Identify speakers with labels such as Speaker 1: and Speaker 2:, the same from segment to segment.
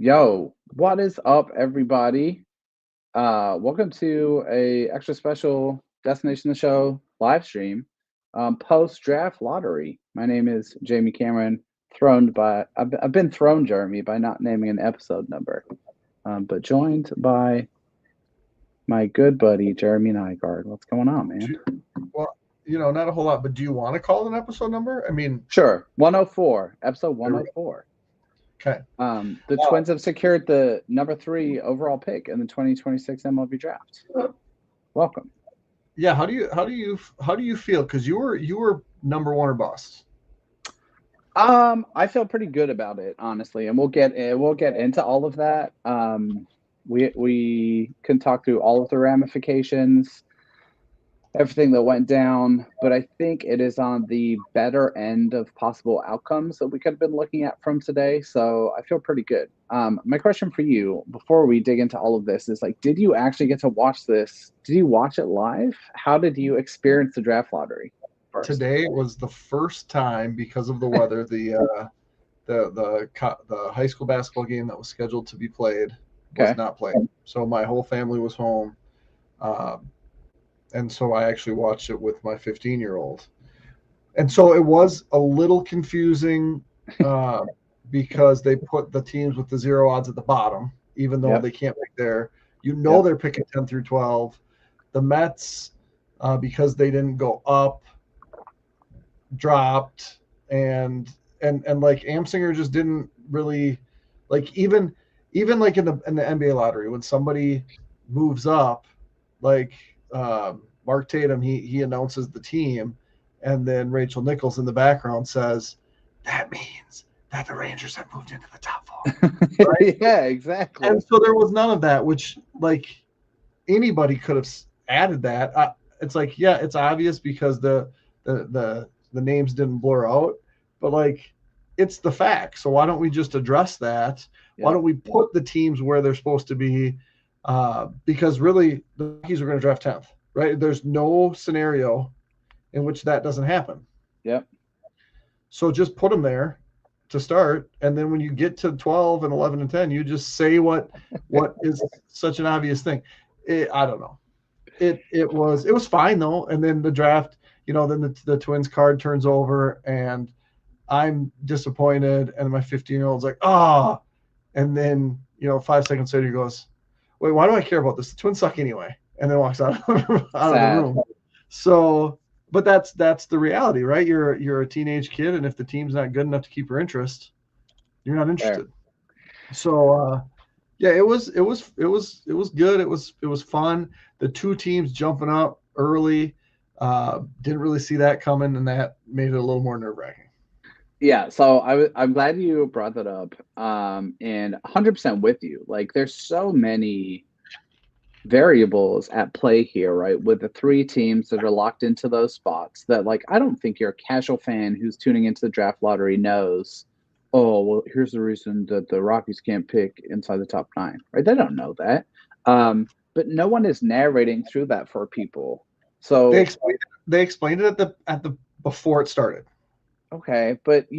Speaker 1: Yo, what is up, everybody? Welcome to a extra special Destination the Show live stream, post draft lottery. My name is Jamie Cameron. I've been thrown, Jeremy, by not naming an episode number, but joined by my good buddy Jeremy Nygaard. What's going on, man?
Speaker 2: Well, not a whole lot, but do you want to call it an episode number? I mean,
Speaker 1: Sure, 104, episode 104.
Speaker 2: Okay.
Speaker 1: The Twins have secured the number 3 overall pick in the 2026 MLB Draft. Welcome.
Speaker 2: Yeah. How do you feel? Because you were number one or bust.
Speaker 1: I feel pretty good about it, honestly, and we'll get into all of that. We can talk through all of the ramifications, everything that went down, but I think it is on the better end of possible outcomes that we could have been looking at from today. So I feel pretty good. My question for you before we dig into all of this is did you actually get to watch this? Did you watch it live? How did you experience the draft lottery?
Speaker 2: First? Today was the first time, because of the weather, the high school basketball game that was scheduled to be played was not played. So my whole family was home. And so I actually watched it with my 15-year-old. And so it was a little confusing because they put the teams with the 0 odds at the bottom, even though they can't pick there. They're picking 10 through 12. The Mets, because they didn't go up, dropped, and like Amsinger just didn't really even in the NBA lottery, when somebody moves up, Mark Tatum, he announces the team, and then Rachel Nichols in the background says, "That means that the Rangers have moved into the top 4." Right?
Speaker 1: Yeah, exactly.
Speaker 2: And so there was none of that, which anybody could have added that. It's it's obvious because the names didn't blur out, but it's the fact. So why don't we just address that? Yeah. Why don't we put the teams where they're supposed to be? Because really the Rockies are going to draft 10th, right? There's no scenario in which that doesn't happen.
Speaker 1: Yep.
Speaker 2: So just put them there to start, and then when you get to 12 and 11 and 10, you just say what is such an obvious thing. I don't know. It was fine though, and then the draft, then the Twins card turns over, and I'm disappointed, and my 15-year-old's like, oh, and then 5 seconds later he goes, wait, why do I care about this? The Twins suck anyway, and then walks out of the room. So, but that's the reality, right? You're a teenage kid, and if the team's not good enough to keep your interest, you're not interested. Fair. So, it was good. It was fun. The two teams jumping up early, didn't really see that coming, and that made it a little more nerve-wracking.
Speaker 1: Yeah, so I'm glad you brought that up, and 100% with you. There's so many variables at play here, right? With the 3 teams that are locked into those spots that, I don't think your casual fan who's tuning into the draft lottery knows, oh, well, here's the reason that the Rockies can't pick inside the top 9, right? They don't know that. But no one is narrating through that for people. So
Speaker 2: they explained it at the before it started.
Speaker 1: Okay, but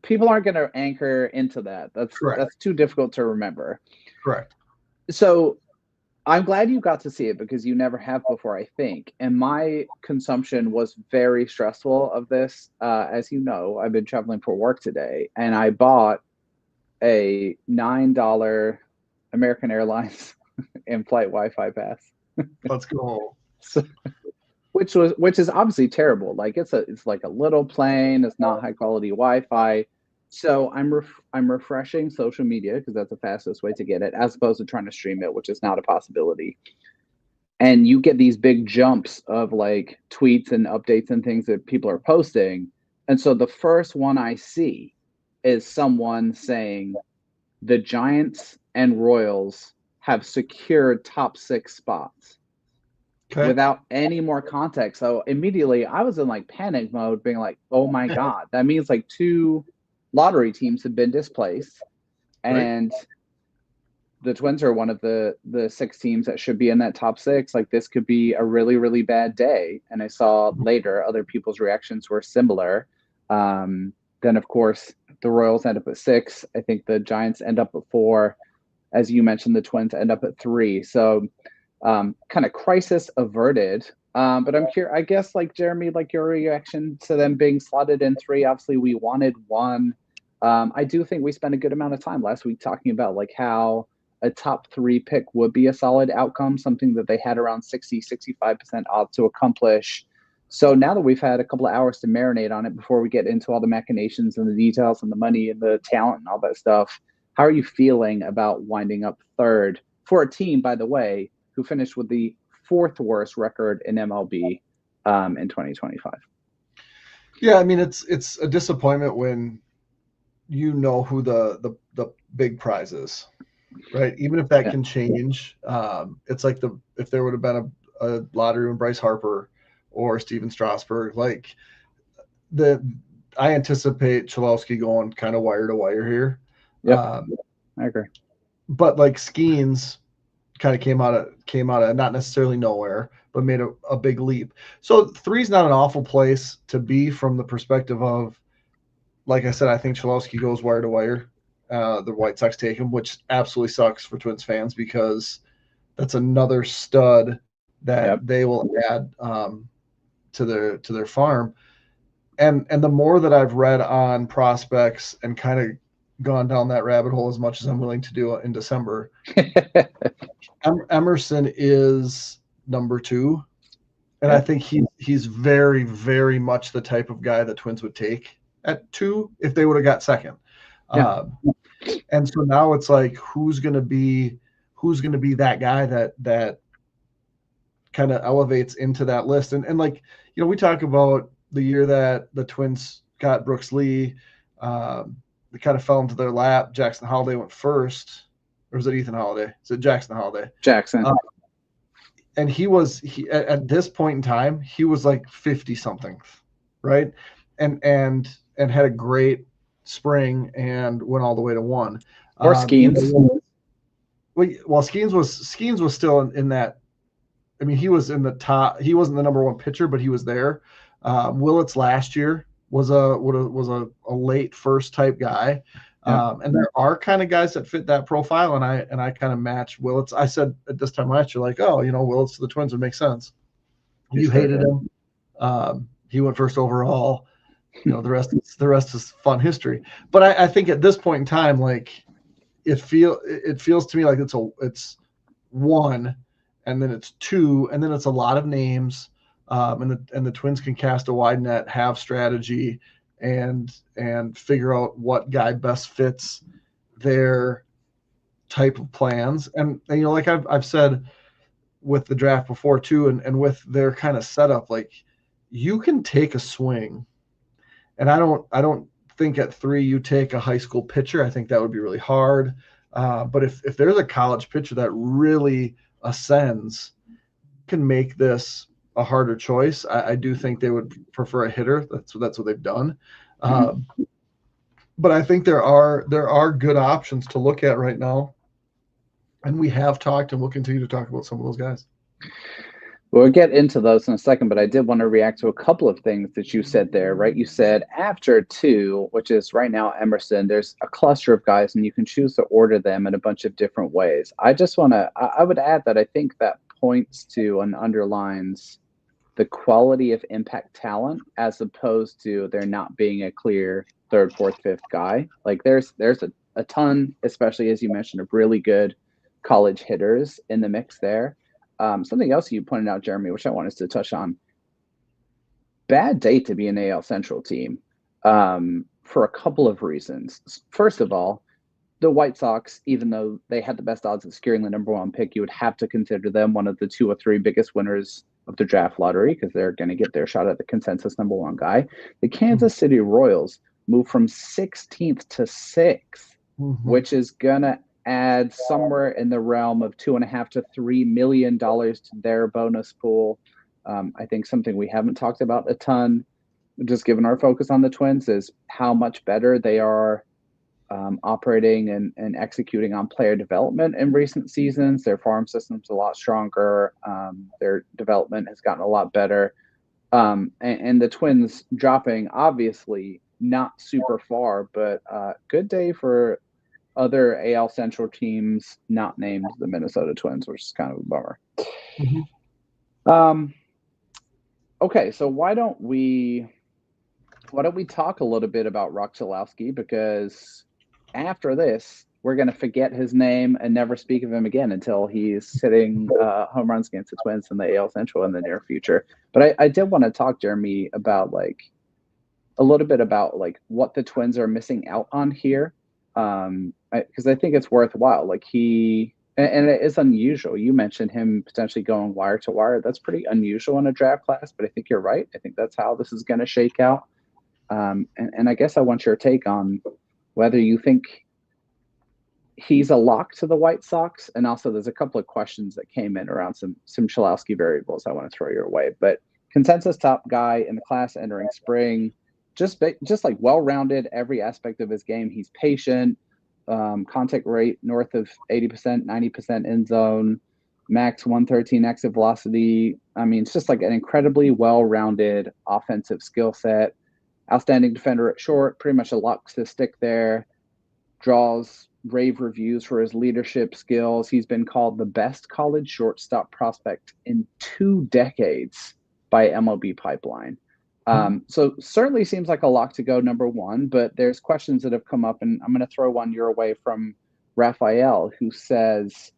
Speaker 1: people aren't going to anchor into that. That's too difficult to remember.
Speaker 2: Correct.
Speaker 1: So I'm glad you got to see it because you never have before, I think. And my consumption was very stressful of this. As you know, I've been traveling for work today, and I bought a $9 American Airlines in-flight Wi-Fi pass.
Speaker 2: Let's go.
Speaker 1: Which is obviously terrible. It's like a little plane. It's not high quality Wi-Fi. So I'm refreshing social media because that's the fastest way to get it, as opposed to trying to stream it, which is not a possibility. And you get these big jumps of tweets and updates and things that people are posting. And so the first one I see is someone saying the Giants and Royals have secured top 6 spots. Okay. Without any more context. So immediately I was in panic mode, being oh my God, that means 2 lottery teams have been displaced. And the Twins are one of the 6 teams that should be in that top 6. This could be a really, really bad day. And I saw later other people's reactions were similar. Then of course the Royals end up at 6. I think the Giants end up at 4. As you mentioned, the Twins end up at 3. So kind of crisis averted. But I'm curious, I guess, like Jeremy, like your reaction to them being slotted in 3. Obviously, we wanted 1. I do think we spent a good amount of time last week talking about like how a top 3 pick would be a solid outcome, something that they had around 65% odds to accomplish. So now that we've had a couple of hours to marinate on it before we get into all the machinations and the details and the money and the talent and all that stuff, how are you feeling about winding up 3rd for a team, by the way, who finished with the 4th worst record in MLB in 2025?
Speaker 2: Yeah, I mean it's a disappointment when you know who the big prize is, right? Even if that can change, it's like if there would have been a lottery with Bryce Harper or Steven Strasburg, like I anticipate Cholowski going kind of wire to wire here.
Speaker 1: Yeah, I agree.
Speaker 2: But like Skeens kind of came out of not necessarily nowhere, but made a big leap. So 3's not an awful place to be from the perspective of, like I said, I think Cholowski goes wire to wire. The White Sox take him, which absolutely sucks for Twins fans because that's another stud that they will add to their farm. And the more that I've read on prospects and kind of gone down that rabbit hole as much as I'm willing to do in December, Emerson is number 2. And I think he's very, very much the type of guy the Twins would take at 2 if they would have got 2nd. And so now it's like, who's going to be that guy that kind of elevates into that list. And like, we talk about the year that the Twins got Brooks Lee, they kind of fell into their lap. Jackson Holliday went first, or was it Ethan Holliday? Is it Jackson Holliday?
Speaker 1: Jackson.
Speaker 2: And he at this point in time, he was like 50 something, right? And had a great spring and went all the way to 1.
Speaker 1: Or Skeens.
Speaker 2: Well, Skeens was still in that. I mean, he was in the top. He wasn't the number 1 pitcher, but he was there. Willits last year was a late first type guy. And there are kind of guys that fit that profile, and I kind of match Willits. I said at this time last year, like, Willits to the Twins would make sense. You hated him. He went first overall. The rest is fun history. But I think at this point in time, like, it feels to me like it's 1, and then it's 2, and then it's a lot of names, and the Twins can cast a wide net, have strategy, and figure out what guy best fits their type of plans. And like I've said with the draft before too, and with their kind of setup, like, you can take a swing. And I don't think at 3 you take a high school pitcher. I think that would be really hard. But if there's a college pitcher that really ascends, can make this a harder choice. I do think they would prefer a hitter. That's what they've done. But I think there are good options to look at right now. And we have talked, and we'll continue to talk about some of those guys.
Speaker 1: We'll get into those in a second, but I did want to react to a couple of things that you said there, right? You said after 2, which is right now Emerson, there's a cluster of guys, and you can choose to order them in a bunch of different ways. I would add that I think that points to and underlines the quality of impact talent as opposed to there not being a clear 3rd, 4th, 5th guy. Like there's a ton, especially as you mentioned, of really good college hitters in the mix there. Something else you pointed out, Jeremy, which I want us to touch on. Bad day to be an AL Central team for a couple of reasons. First of all, the White Sox, even though they had the best odds of securing the number 1 pick, you would have to consider them one of the 2 or 3 biggest winners of the draft lottery because they're going to get their shot at the consensus number 1 guy. The Kansas City Royals moved from 16th to 6th, which is going to add somewhere in the realm of $2.5 to $3 million to their bonus pool. I think something we haven't talked about a ton, just given our focus on the Twins, is how much better they are operating and executing on player development in recent seasons. Their farm system's a lot stronger. Their development has gotten a lot better. And the Twins dropping, obviously, not super far, but good day for other AL Central teams not named the Minnesota Twins, which is kind of a bummer.
Speaker 2: Mm-hmm.
Speaker 1: Okay, so why don't we talk a little bit about Rock Chalowski, because after this, we're going to forget his name and never speak of him again until he's hitting home runs against the Twins in the AL Central in the near future. But I did want to talk, Jeremy, about a little bit about what the Twins are missing out on here, because I think it's worthwhile. And it is unusual. You mentioned him potentially going wire to wire. That's pretty unusual in a draft class, but I think you're right. I think that's how this is going to shake out. And I guess I want your take on whether you think he's a lock to the White Sox. And also there's a couple of questions that came in around some Chalowski variables I want to throw your way. But consensus top guy in the class entering spring, just like well-rounded every aspect of his game. He's patient, contact rate north of 80%, 90% end zone, max 113 exit velocity. I mean, it's just like an incredibly well-rounded offensive skill set. Outstanding defender at short, pretty much a lock to stick there. Draws rave reviews for his leadership skills. He's been called the best college shortstop prospect in 2 decades by MLB Pipeline. So certainly seems like a lock to go number one, but there's questions that have come up, and I'm going to throw one your way from Raphael, who says,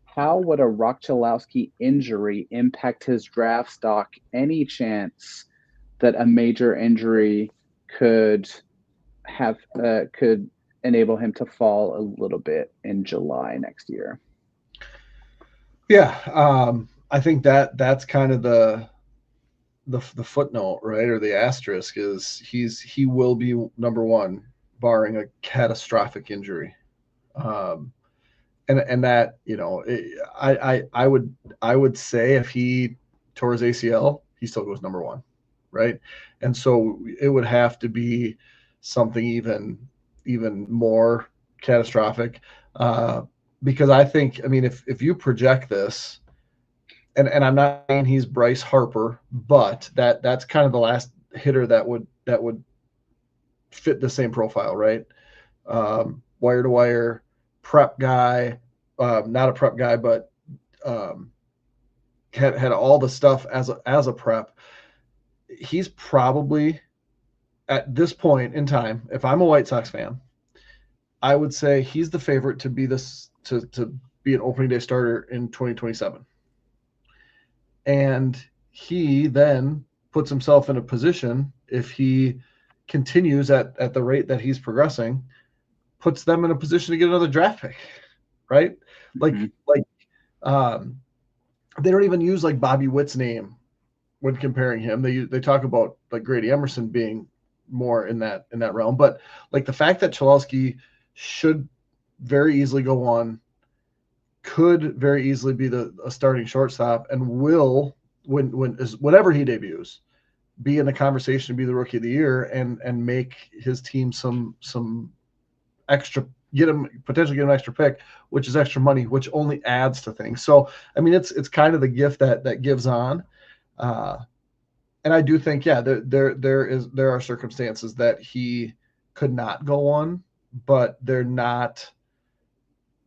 Speaker 1: how would a Rock Chalowski injury impact his draft stock? Any chance that a major injury could enable him to fall a little bit in July next year?
Speaker 2: Yeah, I think that's kind of the footnote, right, or the asterisk is he will be number one, barring a catastrophic injury, and that I would say if he tore his ACL, he still goes number one, right? And so it would have to be something even more catastrophic, because I think, I mean, if you project this, and I'm not saying he's Bryce Harper, but that's kind of the last hitter that would fit the same profile, right? Wire to wire, prep guy, not a prep guy, but had all the stuff as a prep. He's probably, at this point in time, if I'm a White Sox fan, I would say he's the favorite to be to be an opening day starter in 2027. And he then puts himself in a position, if he continues at the rate that he's progressing, puts them in a position to get another draft pick, right?
Speaker 1: Mm-hmm.
Speaker 2: They don't even use like Bobby Witt's name when comparing him. They talk about like Grady Emerson being more in that realm, but like the fact that Chalowski should very easily go on, could very easily be a starting shortstop, and will, whenever he debuts, be in the conversation to be the rookie of the year and make his team some extra, potentially get an extra pick, which is extra money, which only adds to things. So I mean, it's kind of the gift that gives on, and I do think, yeah, there are circumstances that he could not go on, but they're not.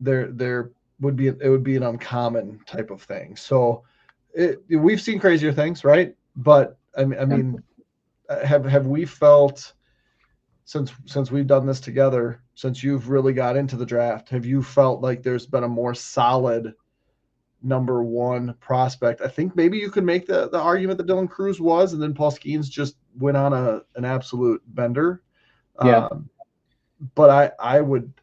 Speaker 2: There would be an uncommon type of thing. So we've seen crazier things, right? But I mean, have we felt, since we've done this together, since you've really got into the draft, have you felt like there's been a more solid number one prospect? I think maybe you could make the argument that Dylan Cruz was, and then Paul Skeens just went on an absolute bender.
Speaker 1: Yeah.
Speaker 2: But I would,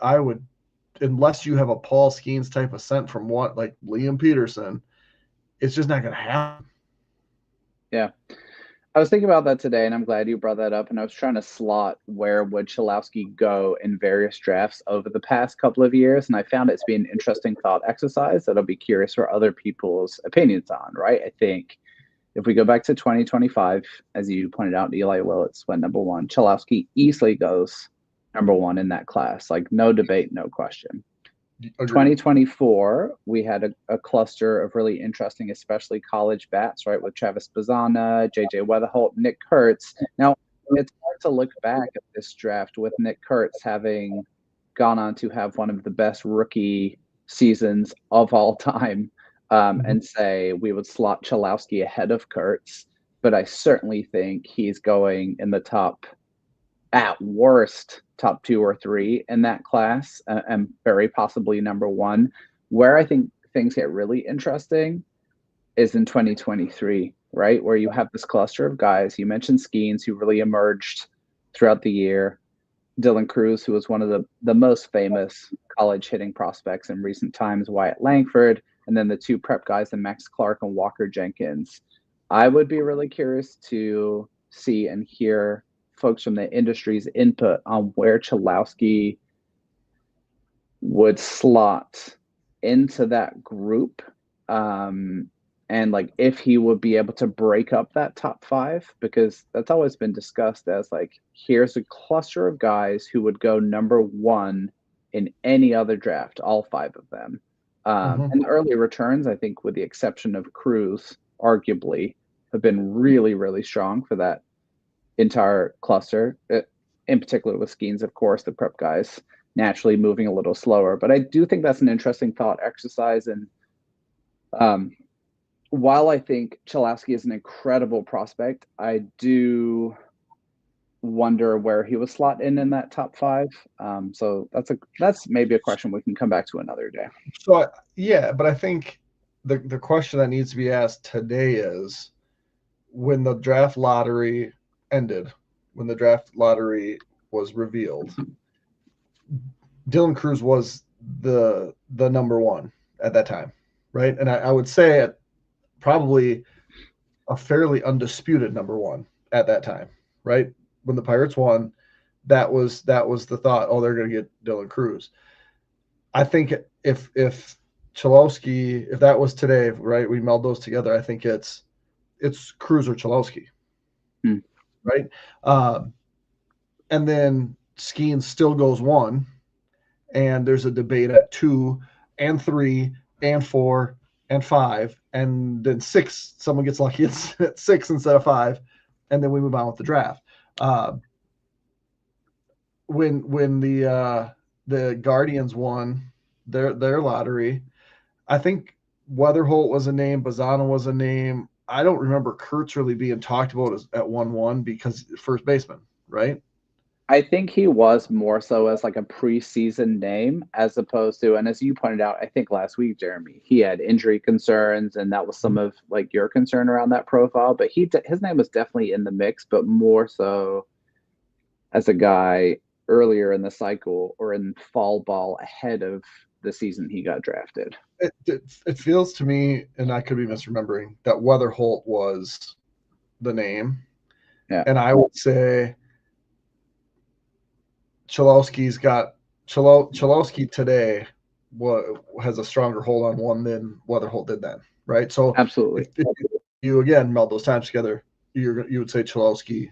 Speaker 2: unless you have a Paul Skeens type ascent from what, like Liam Peterson, it's just not going to happen.
Speaker 1: Yeah. I was thinking about that today, and I'm glad you brought that up. And I was trying to slot where would Chalowski go in various drafts over the past couple of years. And I found it to be an interesting thought exercise that I'll be curious for other people's opinions on, right? I think if we go back to 2025, as you pointed out, Eli Willits went number one. Chalowski easily goes number one in that class. Like, no debate, no question.
Speaker 2: Agreed.
Speaker 1: 2024, we had a cluster of really interesting, especially college bats, right, with Travis Bazzana, JJ Weatherholt, Nick Kurtz. Now, it's hard to look back at this draft with Nick Kurtz having gone on to have one of the best rookie seasons of all time, and say we would slot Chalowski ahead of Kurtz. But I certainly think he's going in the top, at worst, top 2 or 3 in that class, and very possibly number 1. Where I think things get really interesting is in 2023, right? Where you have this cluster of guys. You mentioned Skeens, who really emerged throughout the year. Dylan Cruz, who was one of the most famous college hitting prospects in recent times, Wyatt Langford, and then the 2 prep guys, and Max Clark and Walker Jenkins. I would be really curious to see and hear folks from the industry's input on where Chalowski would slot into that group. And like if he would be able to break up that top 5, because that's always been discussed as like, here's a cluster of guys who would go number 1 in any other draft, all 5 of them. And the early returns, I think, with the exception of Cruz, arguably, have been really, really strong for that entire cluster, in particular with Skeens, of course, the prep guys naturally moving a little slower. But I do think that's an interesting thought exercise. And while I think Chalowski is an incredible prospect, I do wonder where he was slot in that top 5. So that's maybe a question we can come back to another day.
Speaker 2: So yeah, but I think the question that needs to be asked today is, when the draft lottery ended, when the draft lottery was revealed, Dylan Cruz was the number 1 at that time, right? And I would say it probably a fairly undisputed number 1 at that time, right? When the Pirates won, that was the thought. Oh, they're going to get Dylan Cruz. I think if Chalowski, if that was today, right, we meld those together, I think it's Cruz or Chalowski, right? And then Skeens still goes 1, and there's a debate at 2 and 3 and 4 and 5, and then 6. Someone gets lucky at 6 instead of 5, and then we move on with the draft. When the Guardians won their lottery, I think Weatherholt was a name, Bazzano was a name. I don't remember Kurtz really being talked about at 1-1 because first baseman, right?
Speaker 1: I think he was more so as like a preseason name, as opposed to, and as you pointed out, I think last week, Jeremy, he had injury concerns, and that was some of like your concern around that profile. But his name was definitely in the mix, but more so as a guy earlier in the cycle or in fall ball ahead of the season he got drafted.
Speaker 2: It feels to me, and I could be misremembering, that Weatherholt was the name.
Speaker 1: Yeah.
Speaker 2: And I would say Chalowski today has a stronger hold on 1 than Weatherholt did then, right? So
Speaker 1: absolutely,
Speaker 2: if you again meld those times together, you would say Chalowski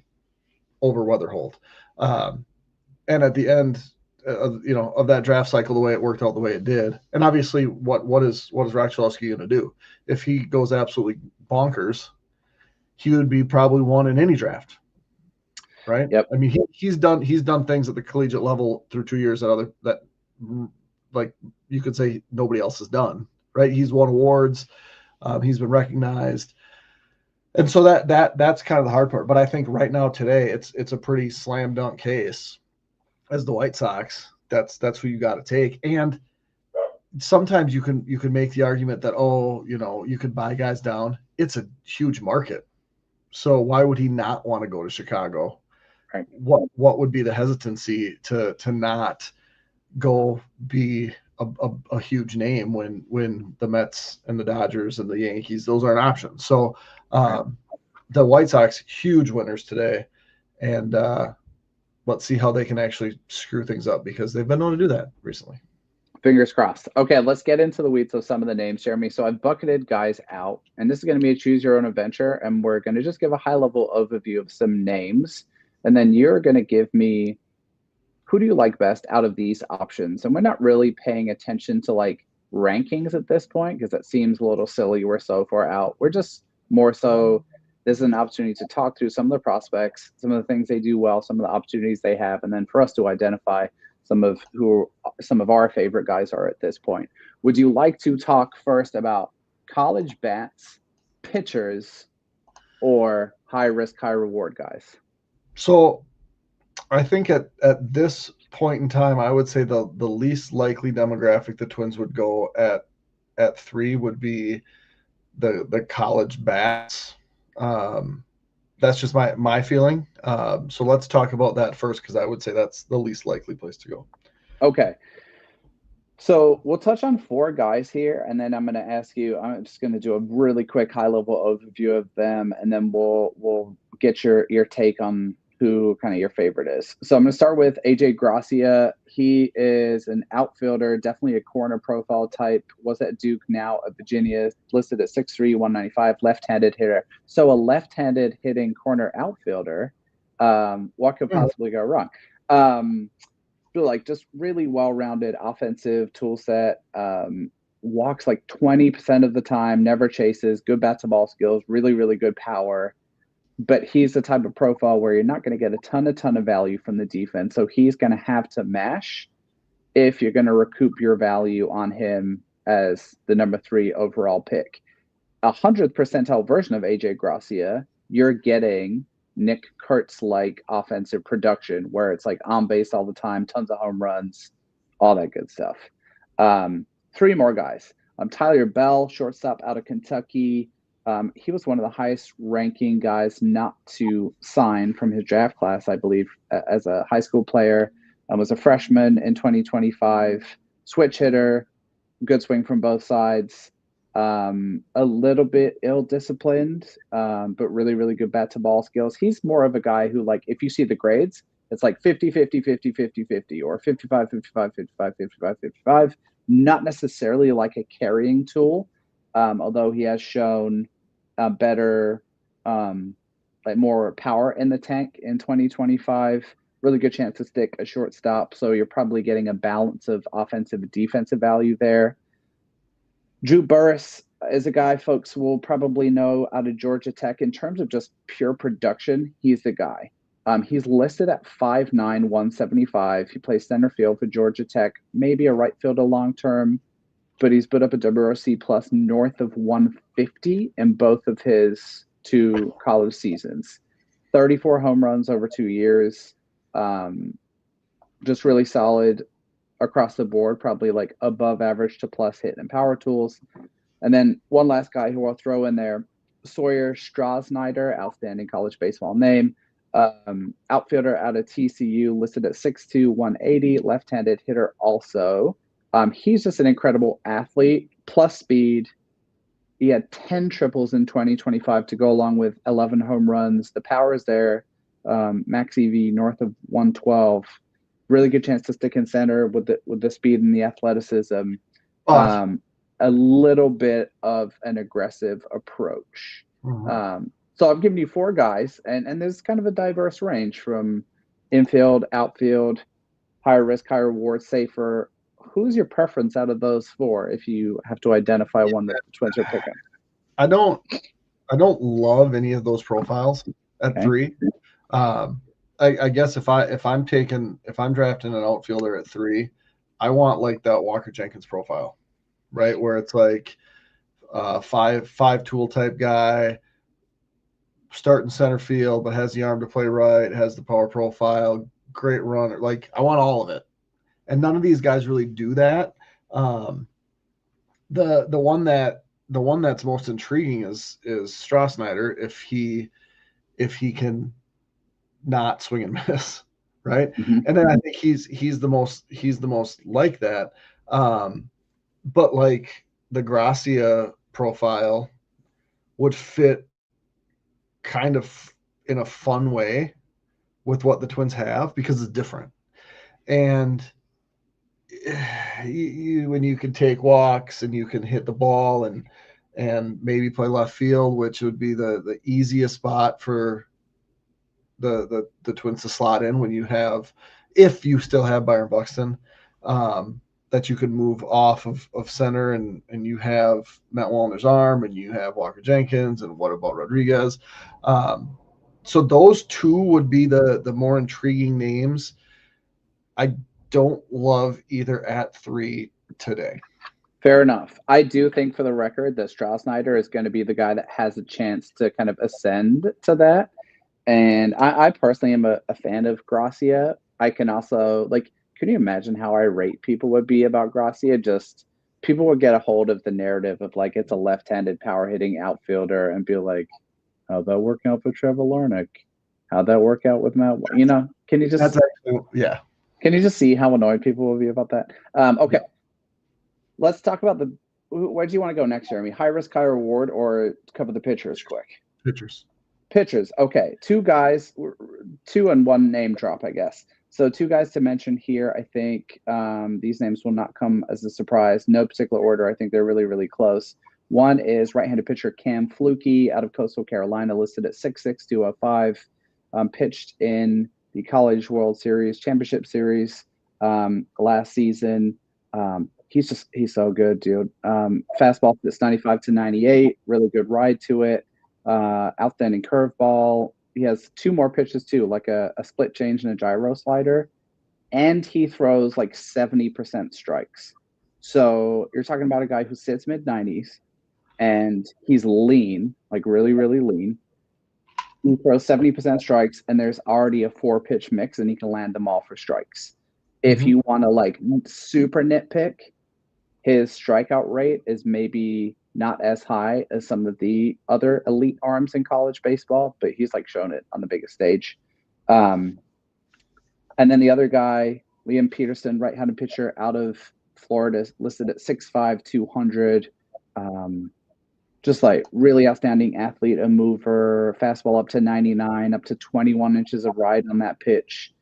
Speaker 2: over Weatherholt. And at the end of that draft cycle, the way it worked out the way it did, and obviously what is Rock Chalowski going to do? If he goes absolutely bonkers, he would be probably 1 in any draft, right?
Speaker 1: Yep.
Speaker 2: I mean, he's done things at the collegiate level through 2 years that like you could say nobody else has done, right? He's won awards, he's been recognized, and so that's kind of the hard part. But I think right now today it's a pretty slam dunk case as the White Sox. That's who you got to take. And sometimes you can make the argument that, you could buy guys down. It's a huge market, so why would he not want to go to Chicago?
Speaker 1: Right.
Speaker 2: What would be the hesitancy to not go be a huge name when the Mets and the Dodgers and the Yankees, those aren't options. So the White Sox, huge winners today, and let's see how they can actually screw things up, because they've been known to do that recently.
Speaker 1: Fingers crossed. Okay, let's get into the weeds of some of the names, Jeremy. So I've bucketed guys out, and this is going to be a choose your own adventure, and we're going to just give a high-level overview of some names, and then you're going to give me who do you like best out of these options. And we're not really paying attention to like rankings at this point because that seems a little silly. We're so far out. We're just more so this is an opportunity to talk through some of the prospects, some of the things they do well, some of the opportunities they have, and then for us to identify some of our favorite guys are at this point. Would you like to talk first about college bats, pitchers, or high risk, high reward guys?
Speaker 2: So I think at this point in time, I would say the least likely demographic the Twins would go at 3 would be the college bats. That's just my feeling. So let's talk about that first, because I would say that's the least likely place to go.
Speaker 1: Okay. So we'll touch on 4 guys here, and then I'm going to ask you. I'm just going to do a really quick high level overview of them, and then we'll get your take on who kind of your favorite is. So I'm going to start with AJ Gracia. He is an outfielder, definitely a corner profile type. Was at Duke, now at Virginia, listed at 6'3", 195, left-handed hitter. So a left-handed hitting corner outfielder. What could possibly go wrong? Like just really well-rounded offensive tool set. Walks like 20% of the time, never chases, good bat to ball skills, really, really good power. But he's the type of profile where you're not going to get a ton of value from the defense. So he's going to have to mash if you're going to recoup your value on him as the number 3 overall pick. 100th percentile version of AJ Gracia, you're getting Nick Kurtz-like offensive production where it's like on base all the time, tons of home runs, all that good stuff. 3 more guys. Tyler Bell, shortstop out of Kentucky. He was one of the highest ranking guys not to sign from his draft class, I believe, as a high school player. Was a freshman in 2025, switch hitter, good swing from both sides. A little bit ill-disciplined, but really, really good bat to ball skills. He's more of a guy who, like, if you see the grades, it's like 50, 50, 50, 50, 50, or 55, 55, 55, 55, 55. Not necessarily like a carrying tool, although he has shown better, like more power in the tank in 2025. Really good chance to stick a shortstop. So you're probably getting a balance of offensive and defensive value there. Drew Burress is a guy folks will probably know out of Georgia Tech. In terms of just pure production, he's the guy. He's listed at 5'9", 175. He plays center field for Georgia Tech, maybe a right fielder long term, but he's put up a WRC plus north of 150 in both of his 2 college seasons. 34 home runs over 2 years. Just really solid across the board, probably like above average to plus hit and power tools. And then one last guy who I'll throw in there, Sawyer Strasnider, outstanding college baseball name. Outfielder out of TCU, listed at 6'2", 180, left-handed hitter also. He's just an incredible athlete, plus speed. He had 10 triples in 2025 to go along with 11 home runs. The power is there. Max EV north of 112. Really good chance to stick in center with the speed and the athleticism. A little bit of an aggressive approach.
Speaker 2: Mm-hmm.
Speaker 1: So I'm giving you 4 guys, and there's kind of a diverse range from infield, outfield, higher risk, higher reward, safer. Who's your preference out of those 4 if you have to identify one that the Twins are picking?
Speaker 2: I don't love any of those profiles at 3. I guess if I'm drafting an outfielder at 3, I want like that Walker Jenkins profile, right? Where it's like five tool type guy, starting center field, but has the arm to play right, has the power profile, great runner. Like, I want all of it. And none of these guys really do that. The one that's most intriguing is Strasnider, if he can not swing and miss, right?
Speaker 1: Mm-hmm.
Speaker 2: And then I think he's the most like that. But like the Gracia profile would fit kind of in a fun way with what the Twins have, because it's different. And when you can take walks and you can hit the ball and maybe play left field, which would be the easiest spot for the Twins to slot in if you still have Byron Buxton. that you could move off of center, and you have Matt Wallner's arm, and you have Walker Jenkins, and what about Rodriguez? So those two would be the more intriguing names. I don't love either at 3 today.
Speaker 1: Fair enough. I do think, for the record, that Strauss-Snyder is going to be the guy that has a chance to kind of ascend to that. And I personally am a fan of Gracia. I can also, like, can you imagine how irate people would be about Gracia? Just people would get a hold of the narrative of, like, it's a left-handed power-hitting outfielder and be like, how'd that work out for Trevor Larnach? How'd that work out with Matt? You know, can you just Can you just see how annoyed people will be about that? Okay. Let's talk about where do you want to go next, Jeremy? High risk, high reward, or cover the pitchers quick? Pitchers. Okay. 2 guys, 2 and 1 name drop, I guess. So 2 guys to mention here. I think these names will not come as a surprise. No particular order. I think they're really, really close. One is right-handed pitcher Cam Fluke out of Coastal Carolina, listed at 6'6", 205, pitched in the College World Series, Championship Series last season. He's so good, dude. Fastball that's 95 to 98, really good ride to it. Outstanding curveball. He has 2 more pitches too, like a split change and a gyro slider. And he throws like 70% strikes. So you're talking about a guy who sits mid-90s and he's lean, like really, really lean. He throws 70% strikes, and there's already a 4-pitch mix, and he can land them all for strikes. If you want to like super nitpick, his strikeout rate is maybe not as high as some of the other elite arms in college baseball, but he's like shown it on the biggest stage. And then the other guy, Liam Peterson, right-handed pitcher out of Florida, listed at 6'5", 200. Just like really outstanding athlete, a mover, fastball up to 99, up to 21 inches of ride on that pitch.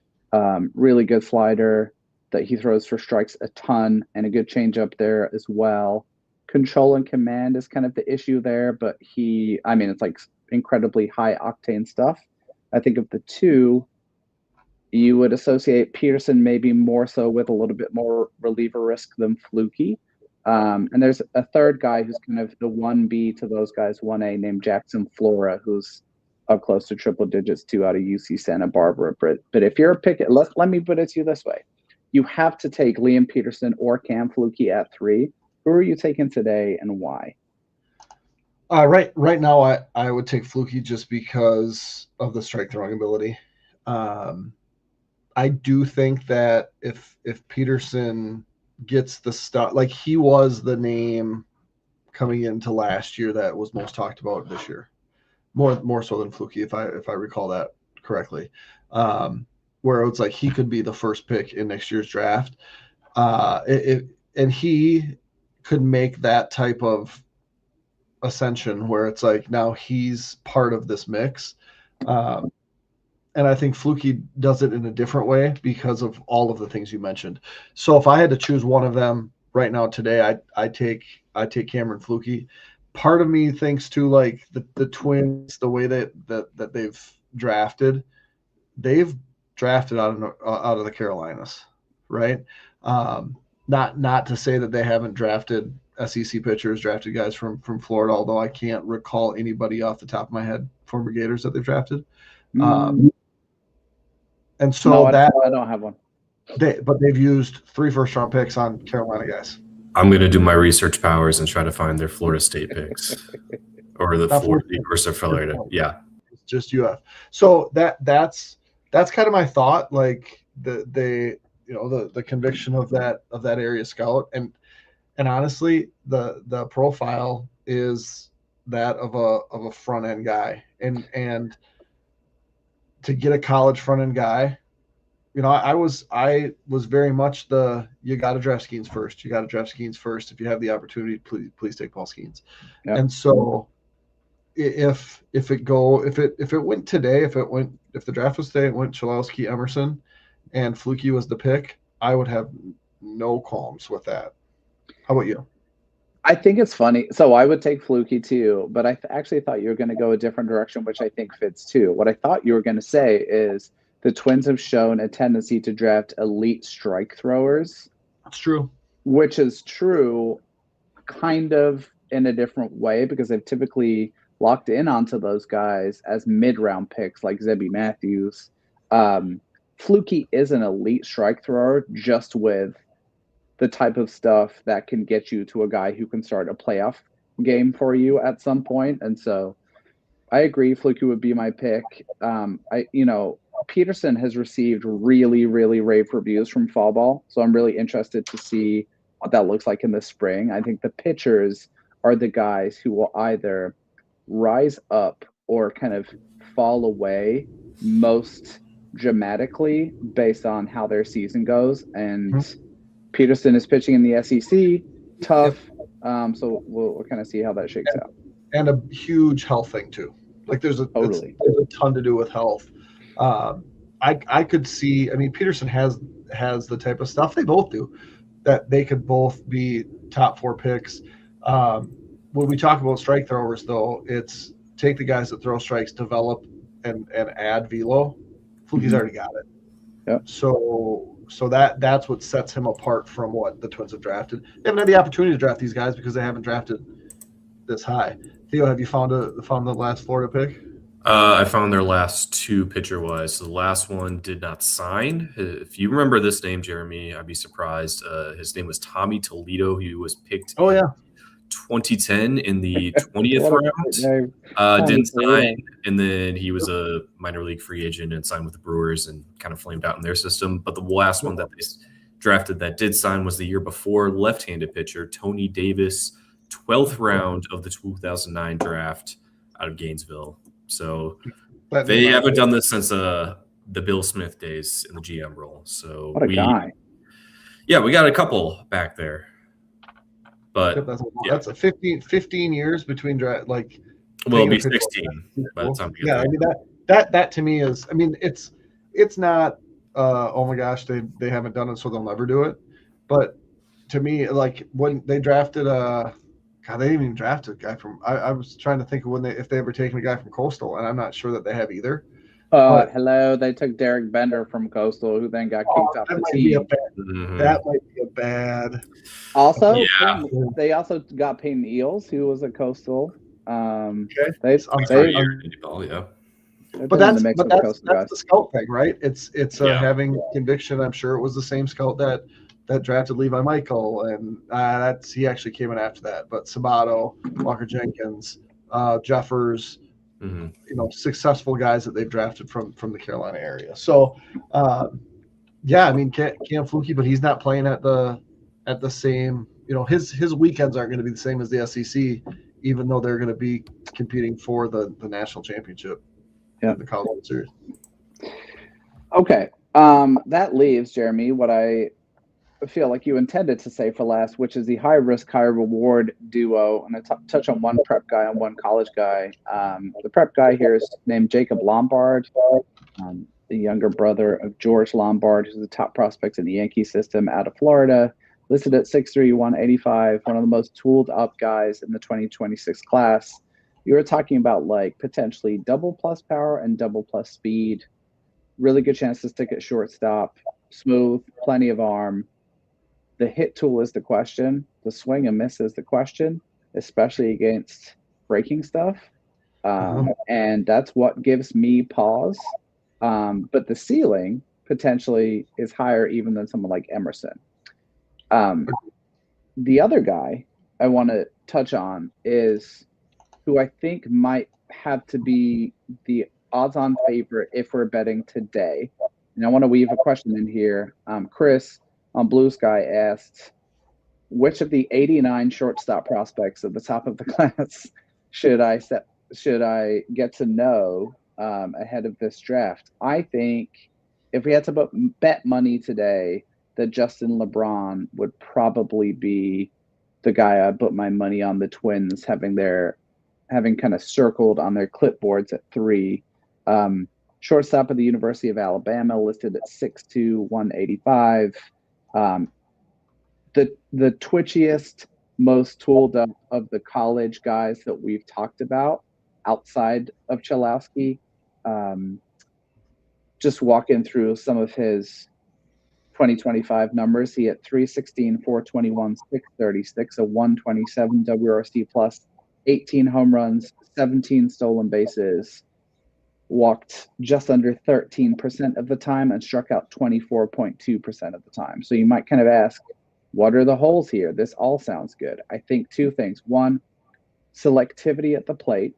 Speaker 1: Really good slider that he throws for strikes a ton, and a good changeup there as well. Control and command is kind of the issue there, but it's like incredibly high octane stuff. I think of the 2, you would associate Peterson maybe more so with a little bit more reliever risk than Fluke. And there's a third guy who's kind of the 1B to those guys, 1A, named Jackson Flora, who's up close to triple digits too, out of UC Santa Barbara. But if you're a pick, let me put it to you this way. You have to take Liam Peterson or Cam Fluke at 3. Who are you taking today and why?
Speaker 2: Right now, I would take Fluke just because of the strike throwing ability. I do think that if Peterson gets the start, like he was the name coming into last year that was most talked about this year, more so than Fluke, if I recall that correctly, where it's like he could be the first pick in next year's draft, and he could make that type of ascension where it's like now he's part of this mix. And I think Fluke does it in a different way because of all of the things you mentioned. So if I had to choose one of them right now today, I take Cameron Fluke. Part of me thinks too, like the Twins, the way that they've drafted out of the Carolinas, right? Not to say that they haven't drafted SEC pitchers, drafted guys from Florida, although I can't recall anybody off the top of my head, former Gators, that they've drafted. And so
Speaker 1: no, I don't have one.
Speaker 2: But they've used 3 first-round picks on Carolina guys.
Speaker 3: I'm going to do my research powers and try to find their Florida State picks or the University of Florida. Yeah,
Speaker 2: it's just UF. So that's kind of my thought. Like the conviction of that area scout, and honestly, the profile is that of a front end guy, and to get a college front end guy, I was very much you got to draft Skeens first. You got to draft Skeens first. If you have the opportunity, please take Paul Skeens. Yep. And so if it went today, if the draft was today, it went Chalowski, Emerson, and Fluke was the pick, I would have no qualms with that. How about you?
Speaker 1: I think it's funny. So I would take Fluke too, but I actually thought you were going to go a different direction, which I think fits too. What I thought you were going to say is the Twins have shown a tendency to draft elite strike throwers.
Speaker 2: That's true.
Speaker 1: which is true kind of in a different way because they've typically locked in onto those guys as mid-round picks like Zebby Matthews. Fluky is an elite strike thrower just with the type of stuff that can get you to a guy who can start a playoff game for you at some point. And so I agree Fluky would be my pick. Peterson has received really, really rave reviews from fall ball. So I'm really interested to see what that looks like in the spring. I think the pitchers are the guys who will either rise up or kind of fall away most dramatically based on how their season goes. And Peterson is pitching in the SEC, tough. So we'll kind of see how that shakes out.
Speaker 2: And a huge health thing too. Like there's a ton to do with health. I could see. I mean, Peterson has the type of stuff they both do that they could both be top 4 picks. When we talk about strike throwers, though, it's take the guys that throw strikes, develop, and add velo. Fluky's already got it.
Speaker 1: Yep.
Speaker 2: So that's what sets him apart from what the Twins have drafted. They haven't had the opportunity to draft these guys because they haven't drafted this high. Theo, have you found the last Florida pick?
Speaker 3: I found their last 2 pitcher-wise. So the last one did not sign. If you remember this name, Jeremy, I'd be surprised. His name was Tommy Toledo. He was picked in 2010 in the 20th round. Didn't sign, and then he was a minor league free agent and signed with the Brewers and kind of flamed out in their system. But the last one that they drafted that did sign was the year before, left-handed pitcher Tony Davis, 12th round of the 2009 draft out of Gainesville. So they haven't done this since the Bill Smith days in the GM role. So
Speaker 1: what a guy.
Speaker 3: Yeah, we got a couple back there. But
Speaker 2: that's a 15 years between draft. Like,
Speaker 3: well, it'll be 16 by the time we get there.
Speaker 2: I mean that to me is. I mean, it's not. Oh my gosh, they haven't done it, so they'll never do it. But to me, like when they drafted God, they didn't even draft a guy from. I was trying to think of if they ever taken a guy from Coastal, and I'm not sure that they have either.
Speaker 1: Hello, they took Derek Bender from Coastal, who then got kicked off the team.
Speaker 2: That might be a bad.
Speaker 1: Also, they also got Peyton Eels, who was a Coastal.
Speaker 2: But
Speaker 1: that's
Speaker 2: the scout thing, right? It's having conviction. I'm sure it was the same scout that drafted Levi Michael, and he actually came in after that. But Sabato, Walker Jenkins, Jeffers, successful guys that they've drafted from the Carolina area. So, I mean, Cam Fluky, but he's not playing at the same. His weekends aren't going to be the same as the SEC, even though they're going to be competing for the national championship.
Speaker 1: Yeah,
Speaker 2: the College World Series.
Speaker 1: Okay, that leaves Jeremy what I feel like you intended to say for last, which is the high risk, high reward duo. And I touch on one prep guy and one college guy. The prep guy here is named Jacob Lombard, the younger brother of George Lombard, who's the top prospect in the Yankee system out of Florida, listed at 6'3", 185, one of the most tooled up guys in the 2026 class. You were talking about like potentially double plus power and double plus speed, really good chance to stick at shortstop, smooth, plenty of arm. The hit tool is the question. The swing and miss is the question, especially against breaking stuff. And that's what gives me pause. But the ceiling potentially is higher even than someone like Emerson. The other guy I want to touch on is who I think might have to be the odds-on favorite if we're betting today. And I want to weave a question in here. Chris on Blue Sky asked, which of the 89 shortstop prospects at the top of the class should I get to know ahead of this draft? I think if we had to bet money today, that Justin LeBron would probably be the guy I'd put my money on. The Twins having kind of circled on their clipboards at 3. Shortstop of the University of Alabama, listed at 6'2", 185. The twitchiest, most tooled up of the college guys that we've talked about outside of Chalowski. Just walking through some of his 2025 numbers. He hit 316, 421, 636, a 127 WRC plus, 18 home runs, 17 stolen bases, walked just under 13% of the time, and struck out 24.2% of the time. So you might kind of ask, what are the holes here? This all sounds good. I think two things. One, selectivity at the plate,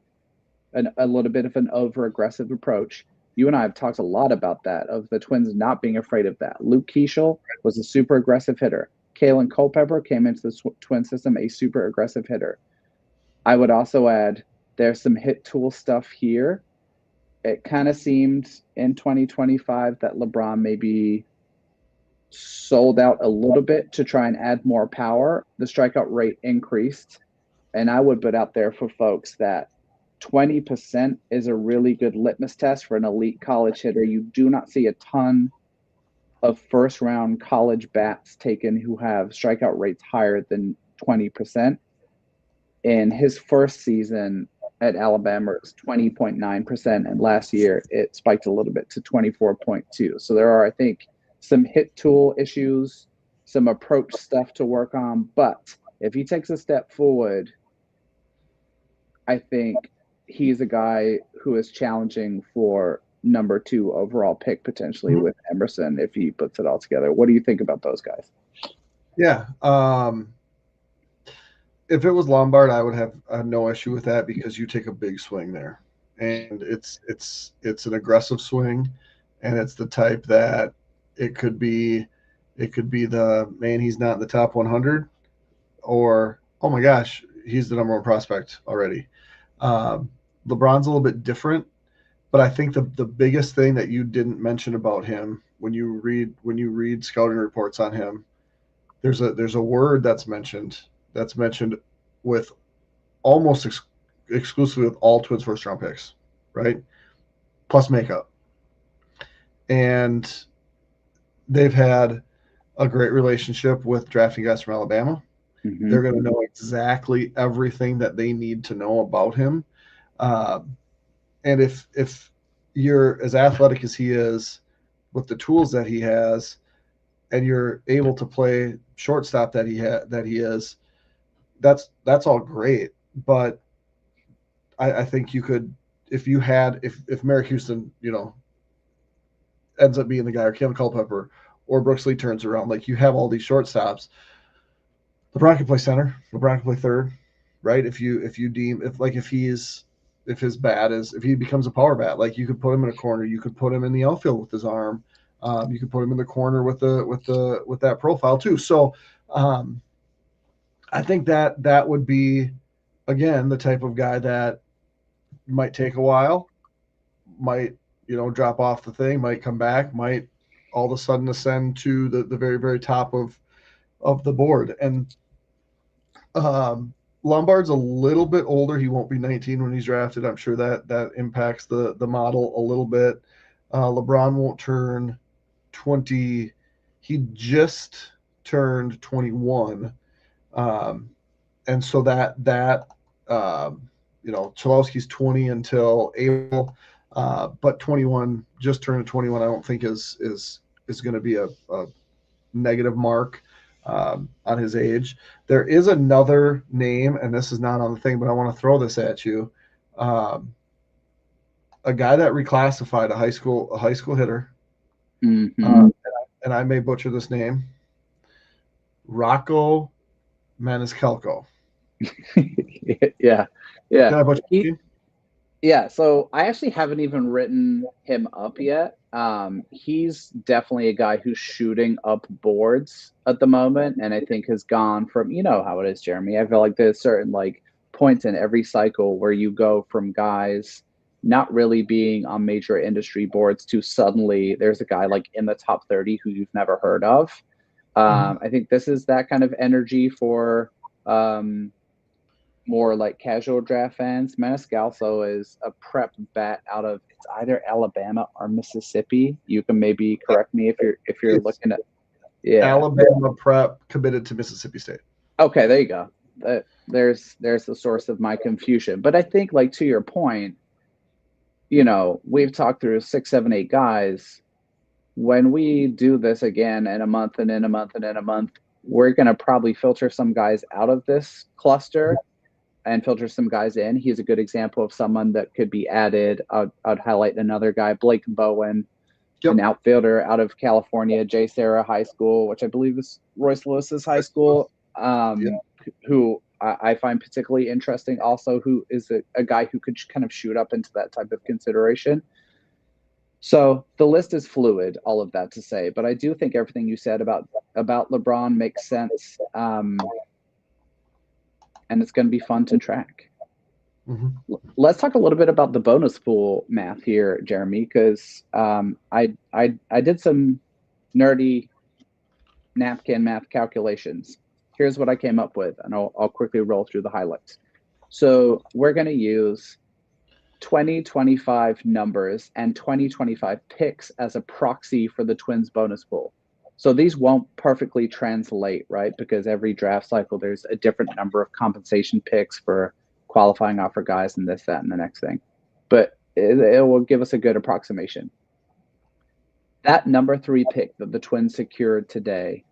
Speaker 1: a little bit of an over-aggressive approach. You and I have talked a lot about that, of the Twins not being afraid of that. Luke Keeschel was a super aggressive hitter. Kalen Culpepper came into the Twin system a super aggressive hitter. I would also add there's some hit tool stuff here. It kind of seemed in 2025 that LeBron maybe sold out a little bit to try and add more power. The strikeout rate increased. And I would put out there for folks that 20% is a really good litmus test for an elite college hitter. You do not see a ton of first-round college bats taken who have strikeout rates higher than 20%. In his first season at Alabama, it was 20.9%, and last year it spiked a little bit to 24.2%. So there are, I think, some hit tool issues, some approach stuff to work on. But if he takes a step forward, I think he's a guy who is challenging for number 2 overall pick potentially with Emerson if he puts it all together. What do you think about those guys?
Speaker 2: Yeah. If it was Lombard, I would have no issue with that because you take a big swing there, and it's an aggressive swing, and it's the type that it could be the man, he's not in the top 100, or oh my gosh, he's the number 1 prospect already. LeBron's a little bit different, but I think the biggest thing that you didn't mention about him when you read scouting reports on him, there's a word that's mentioned with almost exclusively with all Twins first round picks, right? Plus makeup. And they've had a great relationship with drafting guys from Alabama. Mm-hmm. They're going to know exactly everything that they need to know about him. And if you're as athletic as he is with the tools that he has, and you're able to play shortstop that he is, that's all great. But I think you could, if Merrick Houston, ends up being the guy, or Kevin Culpepper, or Brooks Lee turns around, like you have all these shortstops. LeBron can play center. LeBron can play third, right? If he becomes a power bat, like you could put him in a corner, you could put him in the outfield with his arm, you could put him in the corner with that profile too. So I think that would be, again, the type of guy that might take a while, might drop off the thing, might come back, might all of a sudden ascend to the very, very top of the board. And Lombard's a little bit older. He won't be 19 when he's drafted. I'm sure that impacts the model a little bit. LeBron won't turn 20. He just turned 21. And so that Cholowski's 20 until April, but 21, just turned 21, I don't think is going to be a negative mark on his age. There is another name, and this is not on the thing, but I want to throw this at you. A guy that reclassified, a high school hitter, and I may butcher this name, Rocco Maniscalco.
Speaker 1: Yeah.
Speaker 2: Did I butcher his name?
Speaker 1: Yeah, so I actually haven't even written him up yet. He's definitely a guy who's shooting up boards at the moment, and I think has gone from, how it is, Jeremy. I feel like there's certain points in every cycle where you go from guys not really being on major industry boards to suddenly there's a guy in the top 30 who you've never heard of. I think this is that kind of energy for more casual draft fans. Maniscalco is a prep bat out of, it's either Alabama or Mississippi. You can maybe correct me if you're looking at
Speaker 2: Alabama prep committed to Mississippi State.
Speaker 1: Okay, there you go. There's the source of my confusion. But I think to your point, we've talked through 6, 7, 8 guys. when we do this again in a month and in a month and in a month, we're going to probably filter some guys out of this cluster and filter some guys in. He's a good example of someone that could be added. I'd highlight another guy, Blake Bowen, an outfielder out of California, J. Sarah High School, which I believe is Royce Lewis's high school, who I find particularly interesting also, who is a guy who could kind of shoot up into that type of consideration. So the list is fluid, all of that to say, but I do think everything you said about LeBron makes sense, and it's going to be fun to track. Mm-hmm. Let's talk a little bit about the bonus pool math here, Jeremy, because I did some nerdy napkin math calculations. Here's what I came up with, and I'll quickly roll through the highlights. So we're going to use 2025 numbers and 2025 picks as a proxy for the Twins bonus pool. So these won't perfectly translate, right? Because every draft cycle, there's a different number of compensation picks for qualifying offer guys and this, that, and the next thing. But it will give us a good approximation. That number 3 pick that the Twins secured today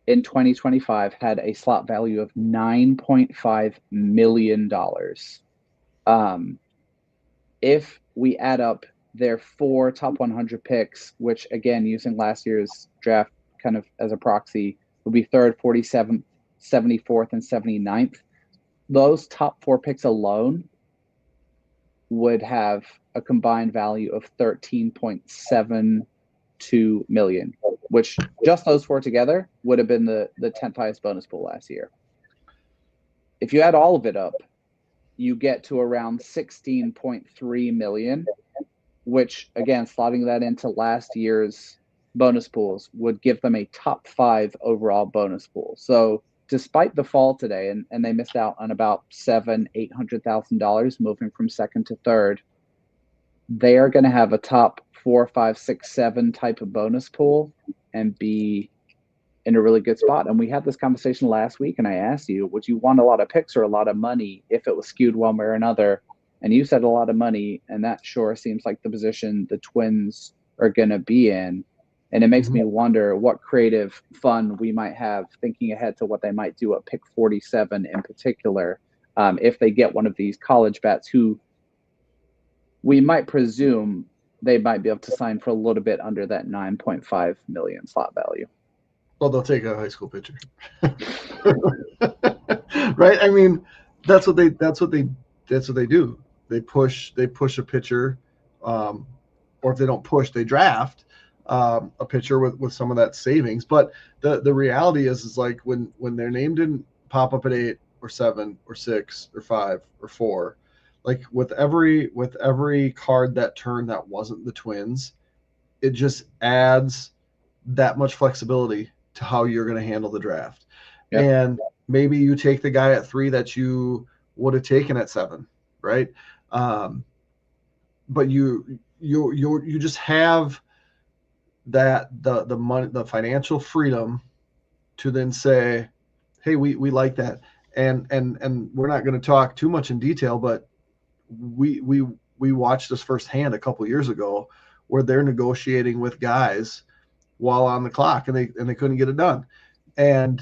Speaker 1: in 2025 had a slot value of $9.5 million. If we add up their 4 top 100 picks, which again, using last year's draft kind of as a proxy, would be 3rd, 47th, 74th, and 79th. Those top 4 picks alone would have a combined value of $13.72 million, which just those 4 together would have been the 10th highest bonus pool last year. If you add all of it up, you get to around $16.3 million, which again, slotting that into last year's bonus pools would give them a top 5 overall bonus pool. So despite the fall today, and they missed out on about $800,000 moving from 2nd to 3rd, they are going to have a top 4, 5, 6, 7 type of bonus pool and be in a really good spot. And we had this conversation last week, and I asked you, would you want a lot of picks or a lot of money if it was skewed one way or another? And you said a lot of money, and that sure seems like the position the Twins are going to be in. And it makes me wonder what creative fun we might have thinking ahead to what they might do at pick 47 in particular, if they get one of these college bats who we might presume they might be able to sign for a little bit under that $9.5 million slot value.
Speaker 2: Well, they'll take a high school pitcher, right? I mean, that's what they do. They push a pitcher, or if they don't push, they draft a pitcher with some of that savings. But the reality is like when their name didn't pop up at 8 or 7 or 6 or 5 or 4, like with every card that turned that wasn't the Twins, it just adds that much flexibility to how you're going to handle the draft. Yep. And maybe you take the guy at 3 that you would have taken at 7, right? But you just have that the money, the financial freedom to then say, hey, we like that. And we're not going to talk too much in detail, but we watched this firsthand a couple years ago where they're negotiating with guys while on the clock, and they couldn't get it done. And